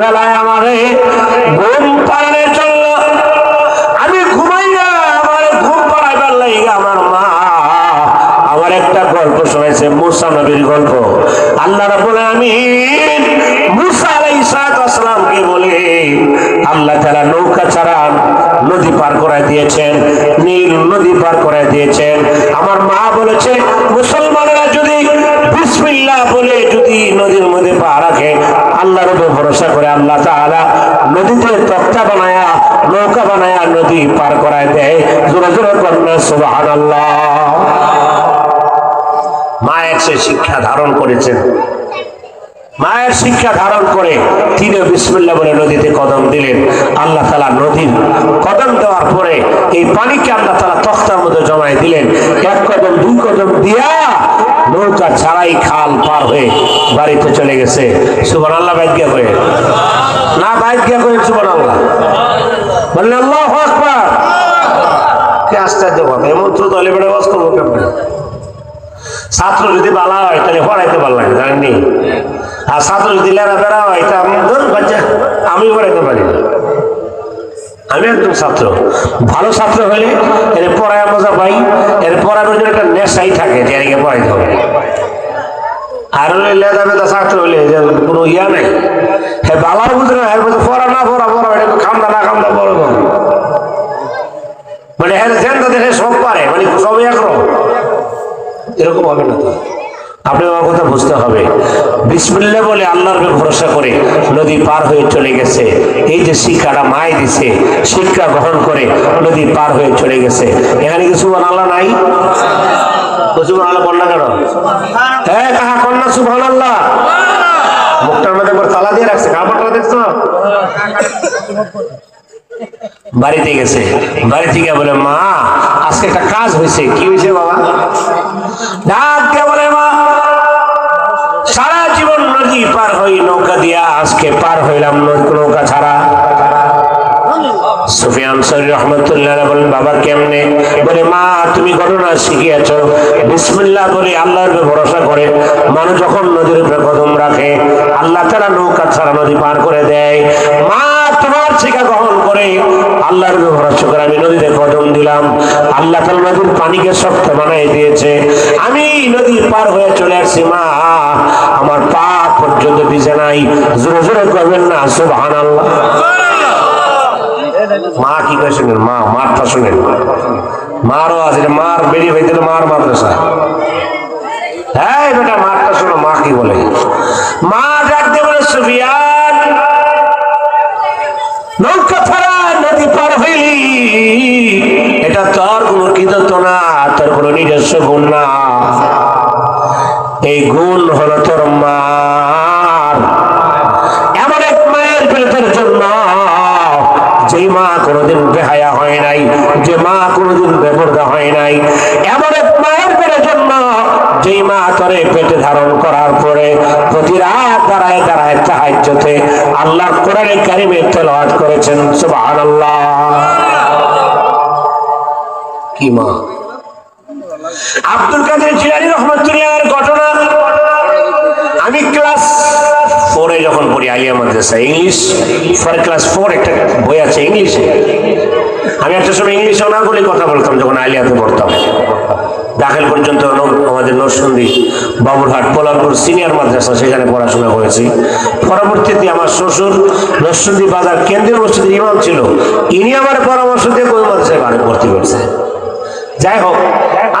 বেলায় আমারে ঘুম পাড়ানোর জন্য আমি ঘুমাই না, আমার ঘুম পাড়াইবার লাগে আমার মা আমার একটা গল্প শোনাইছে, মুসা নবীর গল্প। আল্লাহ রাব্বুল আমিন মুসা আলাইহিস সালামকে বলে আল্লাহ তাআলা নৌকা ছাড়া নদী পার করায় দিয়েছেন, নীল নদী পার করায় দিয়েছেন। আমার মা বলেছে মুসলমানেরা যদি বিসমিল্লাহ বলে যদি নদীর মধ্যে পা রাখে, আল্লাহর উপর ভরসা করে আল্লাহ তাআলা নদীতে তক্তা বানায়া নৌকা বানায়া নদী পার করায় দেয়। জোরে জোরে বলেন সুবহানাল্লাহ। মায়ের সে শিক্ষা ধারণ করেছেন, মায়ের শিক্ষা ধারণ করে তিনি বিসমিল্লাহ বলে নদীতে কদম দিলেন। আল্লাহ তাআলা নদীর কদম দেওয়ার পরে এই পানিকে আল্লাহ তাআলা তখতার মধ্যে জমায় দিলেন। এক কদম দুই কদম দিয়া নৌকা ছাড়াই খাল পার হয়ে বাড়িতে চলে গেছে। সুবহানাল্লাহ। বাইদগিয়া করে না, বাইদগিয়া করে সুবহানাল্লাহ বললেন আল্লাহু আকবার। কে আশ্চর্য কথা, এমন তো দলে বেড়ে ওয়াজ করবো কেমন? ছাত্র যদি বালা হয় তাহলে পড়াইতে ভালো লাগে, জানেননি? আর ছাত্র যদি লেরা বেড়া হয় তা আমি পড়াইতে পারি না। আমি একজন ছাত্র, ভালো ছাত্র হলে এর পড়ায় মজা পাই, এর পড়ানোর জন্য একটা নেশাই থাকে যে এদিকে পড়াইতে হবে। আর হলে লেদা বেদা ছাত্র হলে কোনো ইয়া নাই, হ্যাঁ বালাও বুঝে না, এর মধ্যে পড়া না পড়া পড়া এটা খামদা না খামদা বড় মানে হ্যাঁ জেন্দা দেখে সব পারে, মানে সব একরকম, এরকম হবে না। তো আপনি আমার কথা বুঝতে হবে। বিসমিল্লাহ বলে আল্লাহর উপর ভরসা করে নদী পার হয়ে চলে গেছে। এই যে শিক্ষাটা মাই দিছে, শিক্ষা গ্রহণ করে নদী পার হয়ে চলে গেছে। এখানে কি সুবহানাল্লাহ নাই? সুবহানাল্লাহ কন্যা কেন? হ্যাঁ কাহা কন্যা সুবহানাল্লাহ। মুখটার মধ্যে একবার তালা দিয়ে রাখছে, কাপড়টা দেখছো? বাড়িতে গেছে, বাড়ি থেকে বলে মা আজকে একটা কাজ হয়েছে। কি হয়েছে বাবা? ডাক দিয়ে বলে মা সারা জীবন নদী পার হই নৌকা দিয়া, আজকে পার হইলাম নৌকা ছাড়া। সুফিয়ান সাউরি রাহমাতুল্লাহ বলেন বাবা কেমনে? বলে মা তুমি ঘটনা শিখিয়েছ, বিসমিল্লাহ বলে আল্লাহর উপর ভরসা করে মানুষ যখন নদীর উপরে কদম রাখে আল্লাহ তাআলা নৌকা ছাড়া নদী পার করে দেয়। মা তোমার শিক্ষা গ্রহণ করে আল্লাহর উপর ভরসা করে আমি নদীতে কদম দিলাম, আল্লাহ তাআলা নদীর পানিকে শক্ত বানিয়ে দিয়েছে, আমি নদী পার হয়ে চলে আসছি। মা আমার পা পর্যন্ত ভিজে নাই। জোরে জোরে করবেন না সুবহানাল্লাহ। মা কি করে শুনেন? মা মারটা শুনেন, মারও আছে, মার বেরিয়ে হয়ে দিল মার মাদ্রাসা। হ্যাঁ বেটা মারটা শোনো, মা কি বলে। মা ডাক দিয়ে বলে সুফিয়ান নৌকা ছাড়া নদী পার হইলি, এটা তোর কোনো কৃতিত্ব না, তোর কোনো নিজস্ব গুণ না, এই গুণ হলো তোর মার। এমন এক মায়ের পেটের জন্য যে মা কোনোদিন বেহায়া হয় নাই, যে মা কোনোদিন বেপরদা হয় নাই, এমন এক মায়ের পেটের জন্য যে মা তোরে পেটে ধারণ করার পরে প্রতি রাত দাঁড়ায় দাঁড়ায় তাহাজ্জুদে আল্লাহর কোরআনে কারিমে তেলাওয়াত করেছেন সুবহানাল্লাহ। কি মা! আব্দুল কাদের জিলানী রাহমাতুল্লাহর ঘটনা আমি ক্লাস 4 যখন পড়ি আলিয়া মাদ্রাসা, ইংলিশ ফর ক্লাস 4 একটা বই আছে ইংলিশে। আমি একটা সময় ইংলিশে অনাগুলি কথা বলতাম যখন আলিয়াতে পড়তাম। দাখিল পর্যন্ত আমাদের নরসিংদী বাবুরহাট পোলারপুর সিনিয়র মাদ্রাসা, সেখানে পড়াশোনা করেছি। পরবর্তীতে আমার শ্বশুর নরসিংদী বাজার কেন্দ্রীয় মসজিদের ইমাম ছিল, ইনি আমার পরামর্শ দিয়ে ওই মাদ্রাসায় বাড়ি ভর্তি করছে। যাই হোক,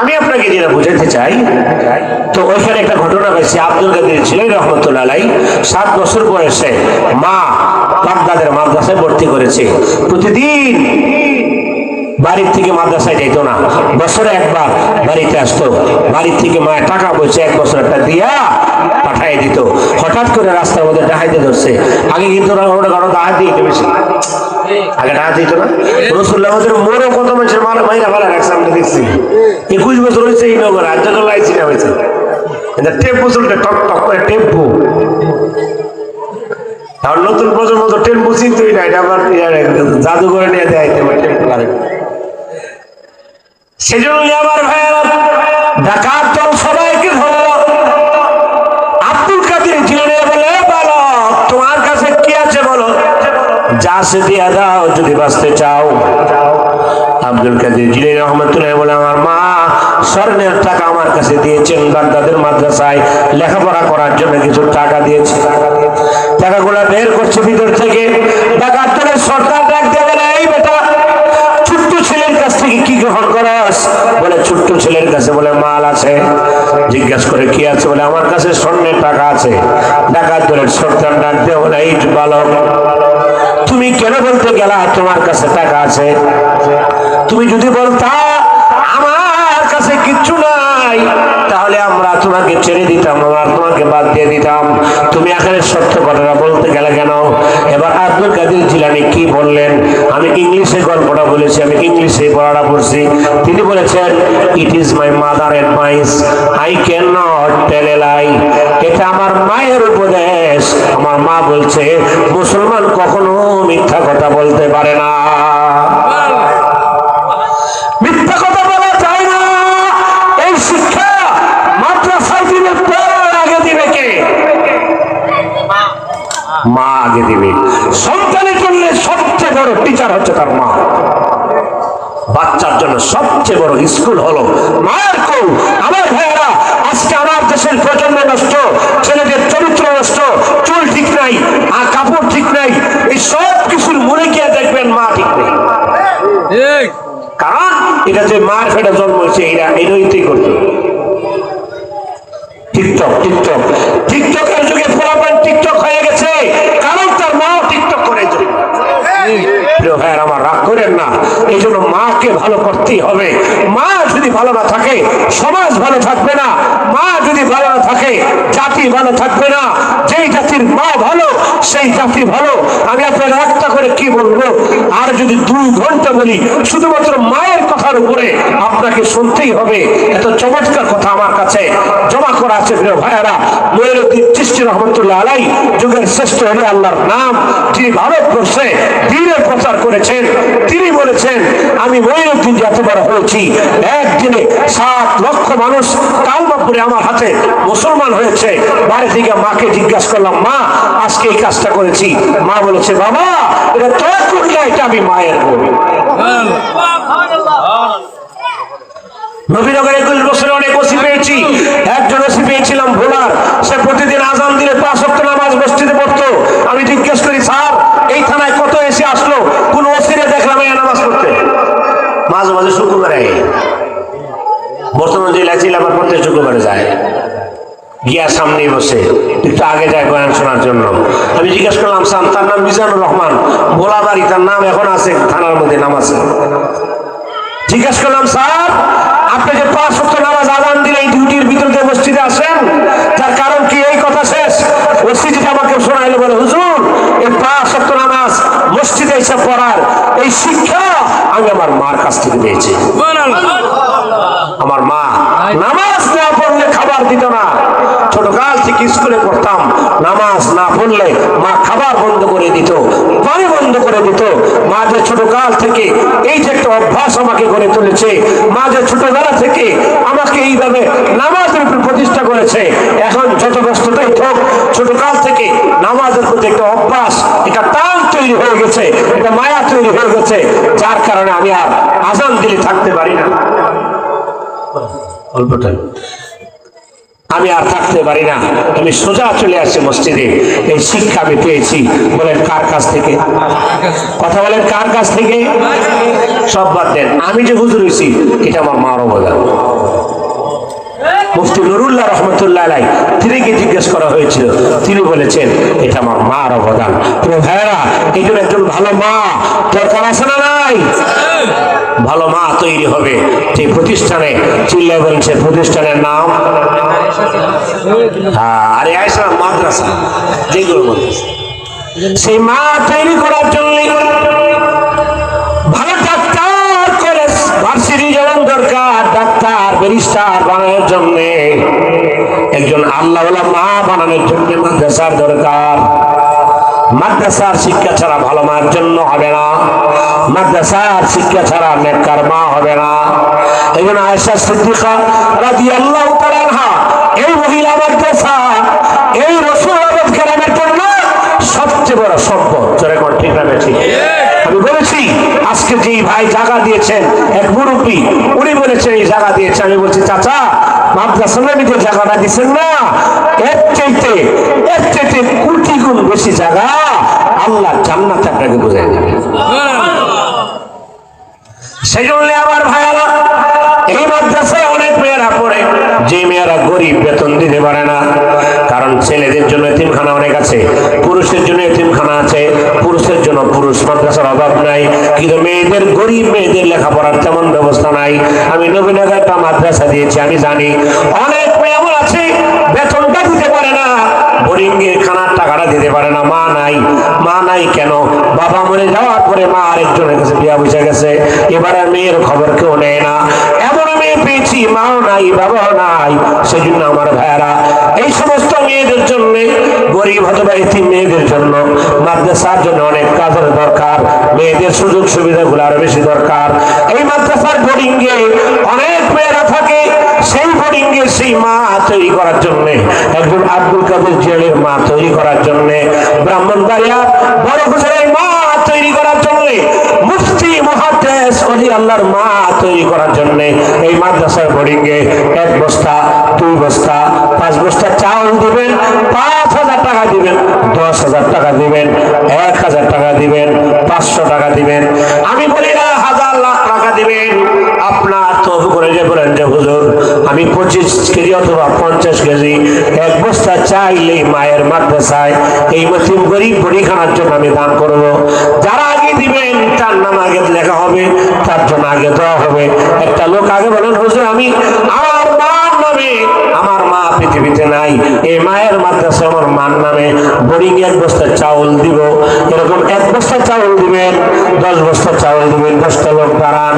আমি আপনাকে যেটা বুঝাতে চাই, তো ওইখানে একটা ঘটনা হয়েছে। আব্দুল কাদের জিলানী রহমতুল্লাহ আলাইহি 7 বছর বয়সে মা বাগদাদের মাদ্রাসায় ভর্তি করেছে। প্রতিদিন বাড়ির থেকে মাদ্রাসায় যেত না, বছরে একবার বাড়িতে আসতো। বাড়ির থেকে মা টাকা বলছে 1 বছর একটা দিয়া পাঠাই দিত। হঠাৎ করে রাস্তার মধ্যে ডাকাইতে ধরছে। আগে কিন্তু ডাকাত দিত বেশি, আগে ডাকাত দিত না। রাসূলুল্লাহ মোড়ে কত মানুষের মাইরা ভালো রাখছে, আমি দেখছি। 21 বছর হয়েছে এই নগর রাজ্য লাইছি না হয়েছে। টেম্পো চলতে টক টক করে টেম্পো। আর নতুন প্রজন্ম তো টেম্পো চিনতেই না, এটা আবার জাদুঘরে নিয়ে দেয় টেম্পো গাড়ি। সেজন্য আমার ভাইয়েরা ডাকাত দল সবাইকে ধরল। আব্দুল কাদের জিলানী বলে বলো তোমার কাছে কি আছে? যা সে দিয়া দাও যদি বাঁচতে চাও। আব্দুল কাদের জিলানী রহমাতুল্লাহ বলে, আমার মা স্বর্ণের টাকা আমার কাছে দিয়েছেন, বাগদাদের মাদ্রাসায় লেখাপড়া করার জন্য কিছু টাকা দিয়েছে। টাকাগুলো বের করছে ভিতর থেকে, ডাকাত দলের সরকার ডাক দিয়ে বলে, এই বেটা ছোট্ট ছেলের কাছ থেকে কি গ্রহণ করস? বলে ছোট্ট ছেলের কাছে বলে মাল আছে। জিজ্ঞাসা করে কি আছে? বলে আমার কাছে স্বর্ণের টাকা আছে। ডাকাত দলের সরকার ডাক দিয়ে বলে, এই বালক, তুমি কেন বলতে গেলা তোমার কাছে টাকা আছে? তুমি যদি বলতা আমার কাছে কিচ্ছু নাই, তাহলে আমরা তোমাকে ছেড়ে দিতাম, আমরা তোমাকে বাদ দিয়ে দিতাম। তুমি এখানে সত্য কথাটা বলতে গেলে কেন? এবার আব্দুল কাদের জিলানী কি বললেন? আমি ইংলিশে গল্পটা বলেছি, আমি ইংলিশে পড়াটা পড়ছি। তিনি বলেছেন, it is my mother advice, I can not tell a lie. এটা আমার মায়ের উপদেশ। আমার মা বলছে মুসলমান কখনো মিথ্যা কথা বলতে পারে না। মিথ্যা কথা বলা যায় না। এই শিক্ষা মাদ্রাসায় দিবে, আগে দিবে কে? মা আগে দিবে। সন্তানের জন্য সবচেয়ে বড় টিচার হচ্ছে তার মা। বাচ্চার জন্য সবচেয়ে বড় স্কুল হলো মায়ের কোল। আমার ভাইয়েরা, আজকে আমার দেশের প্রজন্ম নষ্ট, ছেলেদের চরিত্র নষ্ট, চুল ঠিক নাই, আর কাপড় ঠিক নাই, এই সব কিছুর মনে গিয়ে দেখবেন মা ঠিক নেই। কারণ এটা যে মায়ের ফেটে জন্ম হয়েছে, এরা এটাই করতো। টিকটক টিকটক টিকটকের যুগে পোলাপান টিকটক হয়ে গেছে, কারণ তার মাও টিকটক করে। প্রিয় ভাইয়ের আমার, রাগ করেন না। এই জন্য মাকে ভালো করতেই হবে। মা যদি ভালো না থাকে সমাজ ভালো থাকবে না। মা যদি ভালো না থাকে জাতি ভালো থাকবে না। যেই জাতির মা ভালো সেই জাতি ভালো। আমি আপনার একটা করে কি বলবো, আর যদি 2 ঘন্টা বলি শুধুমাত্র মায়ের কথার উপরে, আপনাকে শুনতেই হবে। এত চমৎকার কথা আমার কাছে জমা করা আছে। প্রিয় ভাইয়েরা, মঈনুদ্দিন চিশতি রহমতুল্লাহ আলাইহি যুগের শ্রেষ্ঠ হলে আল্লাহর নাম, যিনি ভারতবর্ষে দ্বীনের প্রচার করেছেন, তিনি বলেছেন, আমি মঈনুদ্দিন যত বড় হয়েছি, একদিনে 7 লক্ষ মানুষ কালমা পড়ে আমার হাতে মুসলমান হয়েছে। বাড়ি থেকে মাকে জিজ্ঞাসা করলাম, মা আজকে এই কাজটা করেছি। মা বলেছে, বাবা এটা তোর করলে, এটা আমি মায়ের বল। নবীনগরে 21 বছরে অনেক ওসি পেয়েছি। একজন ওসি পেয়েছিলাম ভোলার, সে প্রতিদিন আজান দিলে 5 ওয়াক্ত নামাজ মসজিদে পড়তো। আমি জিজ্ঞেস করি, স্যার এই থানায় কত এসে আসলো, কোন ওসিরে দেখলাম এই নামাজ পড়তে? মাঝে মাঝে শুক্রবারে, বর্তমান জেলায় ছিল, আবার প্রত্যেক শুক্রবারে যায়, গিয়া সামনেই বসে, একটু আগে যায় বয়ান শোনার জন্য। আমি জিজ্ঞেস করলাম, স্যার তার নাম মিজানুর রহমান, ভোলা বাড়ি, তার নাম এখন আছে থানার মধ্যে নাম আছে। জিজ্ঞেস করলাম, স্যার আপনি যে 5 ওয়াক্ত নামাজ আজান দিলে এই ডিউটির ভিতর দিয়ে মসজিদে আসেন, তার কারণ কি? এই কথা শেষ। ওসি যেটা আমাকে শোনাইলো, বলে হুজুর এই 5 ওয়াক্ত নামাজ মসজিদে এসে পড়ার এই শিক্ষা আমি আমার মার কাছ থেকে পেয়েছি। আমার মা নামাজ না পড়লে খাবার দিত না। ছোটকাল থেকে স্কুলে পড়তাম, নামাজ না পড়লে মা খাবার বন্ধ করে দিত, পানি বন্ধ করে দিত। মা যে ছোটকাল থেকে এই যে একটা অভ্যাস আমাকে গড়ে তুলেছে, মা যে ছোটবেলা থেকে আমাকে এইভাবে নামাজের উপর প্রতিষ্ঠা করেছে, এখন যত ব্যস্ততাই হোক, ছোটকাল থেকে নামাজের প্রতি একটা অভ্যাস, একটা টান তৈরি হয়ে গেছে, একটা মায়া তৈরি হয়ে গেছে, যার কারণে আমি আর আজান দিলে থাকতে পারি না। অল্প টাইম আমি আর থাকতে পারি না, আমি সোজা চলে আসছি মসজিদে। এই শিক্ষা আমি পেয়েছি। বলেন কার কাছ থেকে? কথা বলেন কার কাছ থেকে? সব বাদ দেন, আমি যে হুজুর হয়েছি এটা আমার মার অবদান। মুফতি নুরুল্লাহ রহমতুল্লাহ আলাইহি, তিনিকে জিজ্ঞেস করা হয়েছিল, তিনি বলেছেন এটা আমার মার অবদান। প্রিয় ভাইয়েরা, এই জন্য একজন ভালো মা দরকার আছে না নাই? ভালো মা তৈরি হবে যে প্রতিষ্ঠানে, চিল্লা বলেন সে প্রতিষ্ঠানের নাম, আরে আয়েশা মাদ্রাসা, যেগুলো মাদ্রাসা, সেই মা তৈরি করার জন্য ভালো ডাক্তার করে ভার্সিটি যেমন দরকার, ডাক্তার ব্যারিস্টার বানানোর জন্য, একজন আল্লাহওয়ালা মা বানানোর জন্য মাদ্রাসার দরকার। মাদ্রাসার শিক্ষা ছাড়া ভালো মার জন্য হবে না, মাদ্রাসার শিক্ষা ছাড়া নেককার মা হবে না। এই জন্য আয়েশা সিদ্দিকা রাদিয়াল্লাহু তাআলা আনহা, এই মহিলা মাদ্রাসা, এই রাসূল কেরামের জন্য সবচেয়ে বড় সম্পদ। জোরে কোন ঠিক না? না ঠিক? আমি বলেছি আজকে যেই ভাই জায়গা দিয়েছেন, এক মুরব্বী, উনি বলেছেন এই জায়গা দিয়েছে। আমি বলছি চাচা, মাদ্রাসা নবীতে জায়গাটা দিচ্ছেন না, এর চাইতে কোটি গুণ বেশি জায়গা আল্লাহ জান্নাত আপনাকে বোঝাই দেবে। সেই জন্য আবার ভাইয়ারা, এই মাদ্রাসায় অনেক মেয়েরা পড়ে, যে মেয়েরা গরিব, বেতন দিতে পারে না। কারণ ছেলেদের জন্য এতিমখানা অনেক আছে, পুরুষের জন্য এতিমখানা আছে, পুরুষের জন্য পুরুষ মাদ্রাসার অভাব নাই, কিন্তু মেয়েদের, গরিব মেয়েদের লেখাপড়ার তেমন ব্যবস্থা নাই। আমি নবীনগর একটা মাদ্রাসা দিয়েছি, আমি জানি অনেক মেয়ে এমন আছে বেতনটা দিতে পারে না, বোরিংয়ের খানার টাকাটা দিতে পারে না। মা নাই কেন? বাবা মরে যাওয়ার পরে মা আরেকজনের কাছে বিয়া বসে গেছে, এবারে মেয়ের খবর কেউ নেয় না। এমন মেয়ে পেয়েছি মাও নাই, বাবাও নাই। সেই জন্য আমার ভাইয়ারা, এই সমস্ত মেয়েদের জন্য, গরিব অথবা এতিম মেয়েদের জন্য মাদ্রাসার জন্য অনেক কাজের দরকার, মেয়েদের সুযোগ সুবিধাগুলো আরো বেশি দরকার। এই মাদ্রাসার বোর্ডিংয়ে অনেক মেয়েরা থাকে, সেই বোর্ডিংয়ে সেই মা তৈরি করার জন্য, একজন আব্দুল কাদের জিলানীর মা তৈরি করার জন্য, ব্রাহ্মণবাড়িয়া বড় হুজুরের মা তৈরি করার জন্য, মুফতি মুহাদ্দিস ওলি আল্লাহর মা তৈরি করার জন্য এই মাদ্রাসার বোর্ডিংয়ে 1 বস্তা, 2 বস্তা, 5 বস্তা চাউল দিবেন, 5,000 টাকা দিবেন, 10,000 টাকা দিবেন, 1,000 টাকা দিবেন, 500 টাকা দিবেন। আমি বলি না 1,000 লাখ টাকা দিবেন। আপনার তো করে যে বলেন যে হুজুর আমি 25 কেজি অথবা 50 কেজি 1 বস্তা চাইলেই মায়ের মাদ্রাসায় এই মুসলিম গরিব পরীক্ষার জন্য আমি দান করব। যারা আগে দিবেন তার নাম আগে লেখা হবে, তার জন্য আগে দেওয়া হবে। একটা লোক আগে বলেন হুজুর আমি আমার মার নামে, আমার মা পৃথিবীতে নাই, এই মায়ের মাদ্রাসা আমার মার নামে বোরিং 1 বস্তা চাউল দিব। এরকম 1 বস্তা চাউল দিবেন, 10 বস্তা চাউল দিবেন, 10টা লোক দাঁড়ান।